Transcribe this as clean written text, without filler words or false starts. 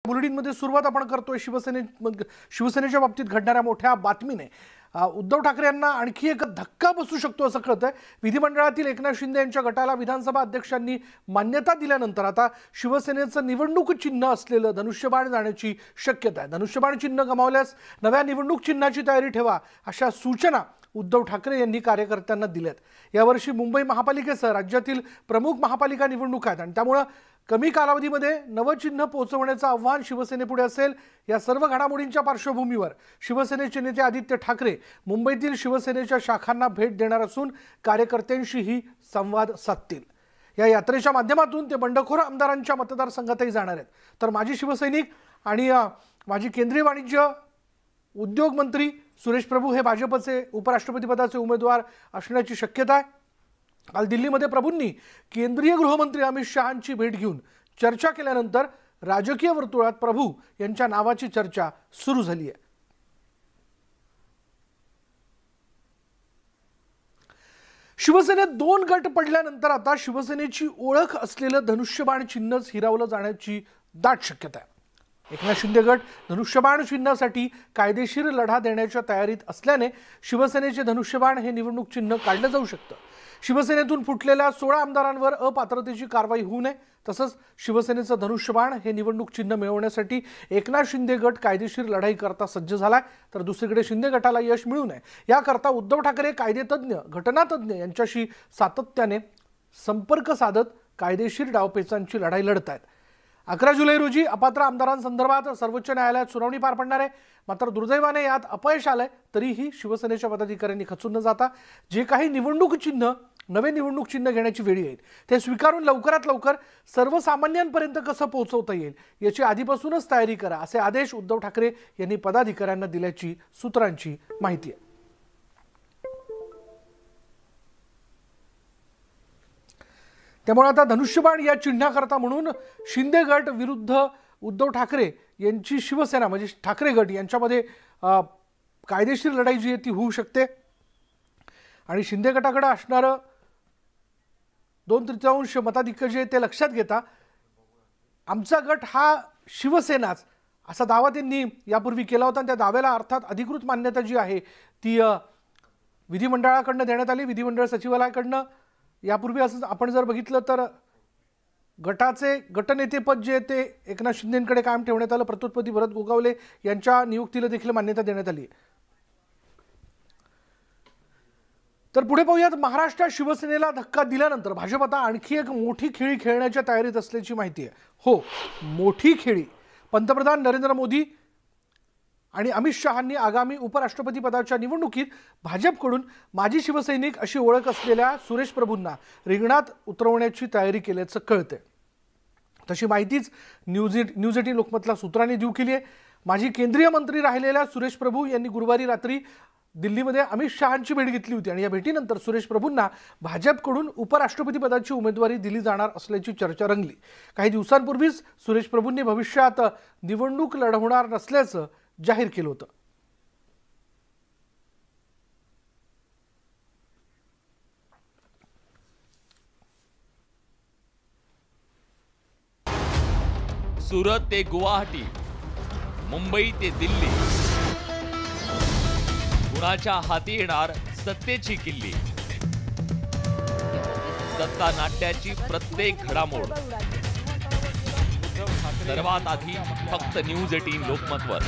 बुलेटिनमध्ये सुरुवात आपण करतोय शिवसेनेच्या बाबतीत घडणाऱ्या मोठ्या बातमीने। उद्धव ठाकरे यांना आणखी एक धक्का बसू शकतो असं कळतंय। विधिमंडळातील एकनाथ शिंदे यांच्या गटाला विधानसभा अध्यक्षांनी मान्यता दिल्यानंतर आता शिवसेनेचं निवडणूक चिन्ह असलेलं धनुष्यबाण जाण्याची शक्यता आहे। धनुष्यबाण चिन्ह गमावल्यास नव्या निवडणूक चिन्हाची तयारी ठेवा अशा सूचना उद्धव ठाकरे यांनी कार्यकर्त्यांना दिल्यात। यावर्षी मुंबई महापालिकेसह राज्यातील प्रमुख महापालिका निवडणुका आहेत आणि त्यामुळे कमी कालावधीमध्ये नवं चिन्ह पोहोचवण्याचं आव्हान शिवसेनेपुढे असेल। या सर्व घडामोडींच्या पार्श्वभूमीवर शिवसेनेचे नेते आदित्य ठाकरे मुंबईतील शिवसेनेच्या शाखांना भेट देणार असून कार्यकर्त्यांशीही संवाद साधतील। या यात्रेच्या माध्यमातून ते बंडखोर आमदारांच्या मतदारसंघातही जाणार आहेत। तर माजी शिवसैनिक आणि माजी केंद्रीय वाणिज्य उद्योग मंत्री सुरेश प्रभू हे भाजपचे उपराष्ट्रपती पदाचे उमेदवार असण्याची शक्यता आहे। काल दिल्लीमध्ये प्रभूंनी केंद्रीय गृहमंत्री अमित शहांची भेट घेऊन चर्चा केल्यानंतर राजकीय वर्तुळात प्रभू यांच्या नावाची चर्चा सुरू झाली आहे। शिवसेनेत दोन गट पडल्यानंतर आता शिवसेनेची ओळख असलेलं धनुष्यबाण चिन्हच हिरावलं जाण्याची दाट शक्यता आहे। एकनाथ शिंदे गट धनुष्यबाण चिन्हासाठी कायदेशीर लढा देण्याच्या तयारीत असल्याने शिवसेनेचे धनुष्यबाण हे निवडणूक चिन्ह काढलं जाऊ शकतं। शिवसेनेतून फुटलेल्या 16 आमदारांवर अपात्रतेची कारवाई होऊ नये, तसंच शिवसेनेचं धनुष्यबाण हे निवडणूक चिन्ह मिळवण्यासाठी एकनाथ शिंदे गट कायदेशीर लढाई करता सज्ज झालाय। तर दुसरीकडे शिंदे गटाला यश मिळू नये याकरता उद्धव ठाकरे कायदेतज्ञ घटनातज्ञ यांच्याशी सातत्याने संपर्क साधत कायदेशीर डावपेचांची लढाई लढत आहेत। 11 जुलै रोजी अपात्र आमदारांसंदर्भात सर्वोच्च न्यायालयात सुनावणी पार पडणार आहे। मात्र दुर्दैवाने यात अपयश आलंय तरीही शिवसेनेच्या पदाधिकाऱ्यांनी खचून न जाता जे काही नवे निवडणूक चिन्ह घेण्याची वेळ येईल ते स्वीकारून लवकरात लवकर सर्वसामान्यांपर्यंत कसं पोहोचवता येईल याची आधीपासूनच तयारी करा असे आदेश उद्धव ठाकरे यांनी पदाधिकाऱ्यांना दिल्याची सूत्रांची माहिती आहे। त्यामुळे आता धनुष्यबाण या चिन्हाकरता म्हणून शिंदे गट विरुद्ध उद्धव ठाकरे यांची शिवसेना म्हणजे ठाकरे गट यांच्यामध्ये कायदेशीर लढाई जी आहे ती होऊ शकते आणि शिंदे गटाकडे असणारं 2/3 मताधिक्य जे ते लक्षात घेता आमचा गट हा शिवसेनाच असा दावा त्यांनी यापूर्वी केला होता। त्या दाव्याला अर्थात अधिकृत मान्यता जी आहे ती विधिमंडळाकडून देण्यात आली। विधिमंडळ सचिवालयाकडून यापूर्वी असं आपण जर बघितलं तर गटाचे गटनेतेपद जे ते एकनाथ शिंदेंकडे कायम ठेवण्यात आलं। प्रतुत्पदी भरत गोगावले यांच्या नियुक्तीला देखील मान्यता देण्यात आली। तर पुढे पाहूयात, महाराष्ट्रात शिवसेनेला धक्का दिल्यानंतर भाजप आता आणखी एक मोठी खेळी खेळण्याच्या तयारीत असल्याची माहिती आहे। हो, मोठी खेळी। पंतप्रधान नरेंद्र मोदी आणि अमित शहांनी आगामी उपराष्ट्रपती पदाच्या निवडणुकीत भाजपकडून माजी शिवसैनिक अशी ओळख असलेल्या सुरेश प्रभूंना रिंगणात उतरवण्याची तयारी केल्याचं कळतंय। तशी माहितीच न्यूज 18 लोकमतला सूत्रांनी देऊ केली आहे। माजी केंद्रीय मंत्री राहिलेल्या सुरेश प्रभू यांनी गुरुवारी रात्री दिल्लीमध्ये अमित शहांची भेट घेतली होती आणि या भेटीनंतर सुरेश प्रभूंना भाजपकडून उपराष्ट्रपती पदाची उमेदवारी दिली जाणार असल्याची चर्चा रंगली। काही दिवसांपूर्वीच सुरेश प्रभूंनी भविष्यात निवडणूक लढवणार नसल्याचं जाहीर केलं होतं। सुरत ते गुवाहाटी, मुंबई ते दिल्ली, कुणाच्या हाती येणार सत्तेची किल्ली। सत्ता नाट्याची प्रत्येक घडामोड सर्वात आधी फक्त न्यूज 18 लोकमतवर।